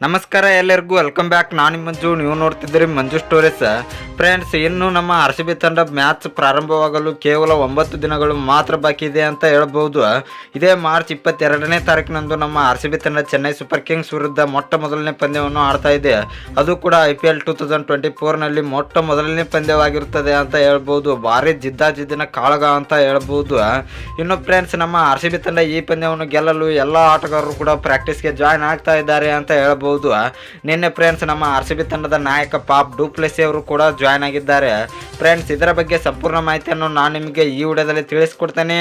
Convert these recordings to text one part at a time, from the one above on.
ನಮಸ್ಕಾರ ಎಲ್ಲರಿಗೂ welcome back. ನಾನು ಮಂಜು, ನೀವು ನೋಡ್ತಿದ್ದೀರಿ ಮಂಜು ಸ್ಟೋರೀಸ್. ಫ್ರೆಂಡ್ಸ್, ಇನ್ನು ನಮ್ಮ RCB ತಂಡ ಮ್ಯಾಚ್ ಪ್ರಾರಂಭವಾಗಲು ಕೇವಲ 9 ದಿನಗಳು ಮಾತ್ರ ಬಾಕಿ ಇದೆ ಅಂತ ಹೇಳ್ಬೋದು. ಇದೇ ಮಾರ್ಚ್ 22ನೇ ತಾರೀಕಿನಂದು ನಮ್ಮ RCB ತಂಡ ಚೆನ್ನೈ ಸೂಪರ್ ಕಿಂಗ್ಸ್ ವಿರುದ್ಧ ಮೊಟ್ಟ ಮೊದಲನೇ ಪಂದ್ಯವನ್ನು ಆಡ್ತಾ ಇದೆ. ಅದು ಕೂಡ IPL 2024ನಲ್ಲಿ ಮೊಟ್ಟ ಮೊದಲನೇ ಪಂದ್ಯವಾಗಿರುತ್ತದೆ ಅಂತ ಹೇಳ್ಬೋದು. ಭಾರಿ ಜಿದ್ದಿನ ಕಾಳಗ ಅಂತ ಹೇಳ್ಬೋದು. ಇನ್ನು ಫ್ರೆಂಡ್ಸ್, ನಮ್ಮ RCB ತಂಡ ಈ ಪಂದ್ಯವನ್ನು ಗೆಲ್ಲಲು ಎಲ್ಲ ಆಟಗಾರರು ಕೂಡ ಪ್ರಾಕ್ಟೀಸ್ಗೆ ಜಾಯ್ನ್ ಆಗ್ತಾ ಇದ್ದಾರೆ ಅಂತ ಹೇಳ್ಬೋದು. ನಿನ್ನೆ ಫ್ರೆಂಡ್ಸ್, ನಮ್ಮ RCB ತಂಡದ ನಾಯಕ ಪಾಪ್ ಡು ಪ್ಲೆಸಿ ಅವರು ಕೂಡ ಜಾಯ್ನ್ ಆಗಿದ್ದಾರೆ. ಫ್ರೆಂಡ್ಸ್, ಇದರ ಬಗ್ಗೆ ಸಂಪೂರ್ಣ ಮಾಹಿತಿಯನ್ನು ನಾನು ನಿಮಗೆ ಈ ವಿಡಿಯೋದಲ್ಲಿ ತಿಳಿಸ್ಕೊಡ್ತೇನೆ.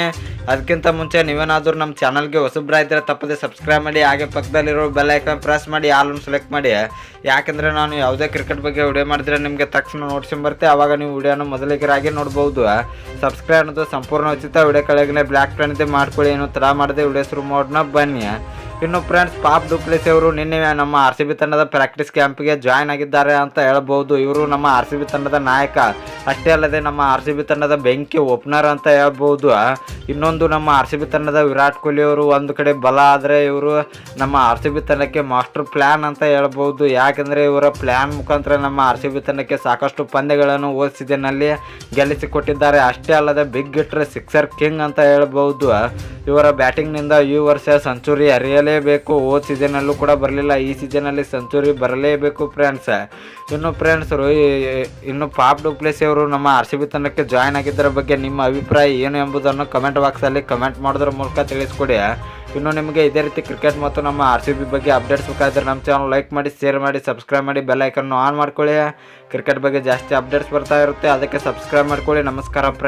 ಅದಕ್ಕಿಂತ ಮುಂಚೆ ನೀವೇನಾದರೂ ನಮ್ಮ ಚಾನಲ್ಗೆ ಹೊಸಬ್ರಾಗಿದ್ದರೆ ತಪ್ಪದೆ ಸಬ್ಸ್ಕ್ರೈಬ್ ಮಾಡಿ, ಹಾಗೆ ಪಕ್ಕದಲ್ಲಿರೋ ಬೆಲ್ ಐಕಾನ್ ಪ್ರೆಸ್ ಮಾಡಿ ಆಲ್ನ ಸೆಲೆಕ್ಟ್ ಮಾಡಿ. ಯಾಕೆಂದರೆ ನಾನು ಯಾವುದೇ ಕ್ರಿಕೆಟ್ ಬಗ್ಗೆ ವಿಡಿಯೋ ಮಾಡಿದ್ರೆ ನಿಮಗೆ ತಕ್ಷಣ ನೋಟಿಫಿಕೇಶನ್ ಬರುತ್ತೆ, ಆವಾಗ ನೀವು ವಿಡಿಯೋನ ಮೊದಲಿಗರಾಗಿ ನೋಡ್ಬೋದು. ಸಬ್ಸ್ಕ್ರೈಬ್ ಅನ್ನೋದು ಸಂಪೂರ್ಣ ಉಚಿತ. ವಿಡಿಯೋ ಕೆಳಗೆ ಬ್ಲ್ಯಾಕ್ ಪ್ಯಾನ್ ಇದೆ, ಮಾಡ್ಕೊಳ್ಳಿ. ಏನು ತಡ ಮಾಡದೆ ವಿಡಿಯೋ ಶುರು ಮಾಡೋಣ ಬನ್ನಿ. ಇನ್ನು ಫ್ರೆಂಡ್ಸ್, ಪಾಪ್ ಡು ಪ್ಲೆಸಿ ಅವರು ನಿನ್ನೆ ನಮ್ಮ RCB ತಂಡದ ಪ್ರಾಕ್ಟೀಸ್ ಕ್ಯಾಂಪ್ಗೆ ಜಾಯ್ನ್ ಆಗಿದ್ದಾರೆ ಅಂತ ಹೇಳ್ಬೋದು. ಇವರು ನಮ್ಮ RCB ತಂಡದ ನಾಯಕ ಅಷ್ಟೇ ಅಲ್ಲದೆ ನಮ್ಮ RCB ತಂಡದ ಬೆಂಕಿ ಓಪನರ್ ಅಂತ ಹೇಳ್ಬೋದು. ಇನ್ನೊಂದು ನಮ್ಮ RCB ತಂಡದ ವಿರಾಟ್ ಕೊಹ್ಲಿ ಅವರು ಒಂದು ಕಡೆ ಬಲ ಆದರೆ, ಇವರು ನಮ್ಮ RCB ತಂಡಕ್ಕೆ ಮಾಸ್ಟರ್ ಪ್ಲ್ಯಾನ್ ಅಂತ ಹೇಳ್ಬೋದು. ಯಾಕೆಂದರೆ ಇವರ ಪ್ಲ್ಯಾನ್ ಮುಖಾಂತರ ನಮ್ಮ RCB ತಂಡಕ್ಕೆ ಸಾಕಷ್ಟು ಪಂದ್ಯಗಳನ್ನು ಹೋದ ಸೀಸನ್ನಲ್ಲಿ ಗೆಲ್ಲಿಸಿಕೊಟ್ಟಿದ್ದಾರೆ. ಅಷ್ಟೇ ಅಲ್ಲದೆ ಬಿಗ್ ಹಿಟ್ಟರ್, ಸಿಕ್ಸರ್ ಕಿಂಗ್ ಅಂತ ಹೇಳ್ಬೋದು. ಇವರ ಬ್ಯಾಟಿಂಗ್ನಿಂದ ಈ ವರ್ಷ ಸೆಂಚುರಿ ಹರಿಯಲೇಬೇಕು. ಹೋದ ಸೀಸನಲ್ಲೂ ಕೂಡ ಬರಲಿಲ್ಲ, ಈ ಸೀಸನಲ್ಲಿ ಸೆಂಚುರಿ ಬರಲೇಬೇಕು ಫ್ರೆಂಡ್ಸ್. ಇನ್ನು ಪಾಪ್ ಡು ಪ್ಲೆಸಿ ಅವರು ನಮ್ಮ RCB ತಂಡಕ್ಕೆ ಜಾಯ್ನ್ ಆಗಿದ್ದರ ಬಗ್ಗೆ ನಿಮ್ಮ ಅಭಿಪ್ರಾಯ ಏನು ಎಂಬುದನ್ನು ಕಮೆಂಟ್ ಬಾಕ್ಸಲ್ಲಿ ಕಮೆಂಟ್ ಮಾಡೋದ್ರ ಮೂಲಕ ತಿಳಿಸ್ಕೊಡಿ. ಇನ್ನು ನಿಮಗೆ ಇದೇ ರೀತಿ ಕ್ರಿಕೆಟ್ ಮತ್ತು ನಮ್ಮ RCB ಬಗ್ಗೆ ಅಪ್ಡೇಟ್ಸ್ ಬೇಕಾದರೆ ನಮ್ಮ ಚಾನಲ್ ಲೈಕ್ ಮಾಡಿ, ಶೇರ್ ಮಾಡಿ, ಸಬ್ಸ್ಕ್ರೈಬ್ ಮಾಡಿ, ಬೆಲ್ ಐಕನ್ನು ಆನ್ ಮಾಡ್ಕೊಳ್ಳಿ. ಕ್ರಿಕೆಟ್ ಬಗ್ಗೆ ಜಾಸ್ತಿ ಅಪ್ಡೇಟ್ಸ್ ಬರ್ತಾ ಇರುತ್ತೆ, ಅದಕ್ಕೆ ಸಬ್ಸ್ಕ್ರೈಬ್ ಮಾಡ್ಕೊಳ್ಳಿ. ನಮಸ್ಕಾರ ಫ್ರೆಂಡ್ಸ್.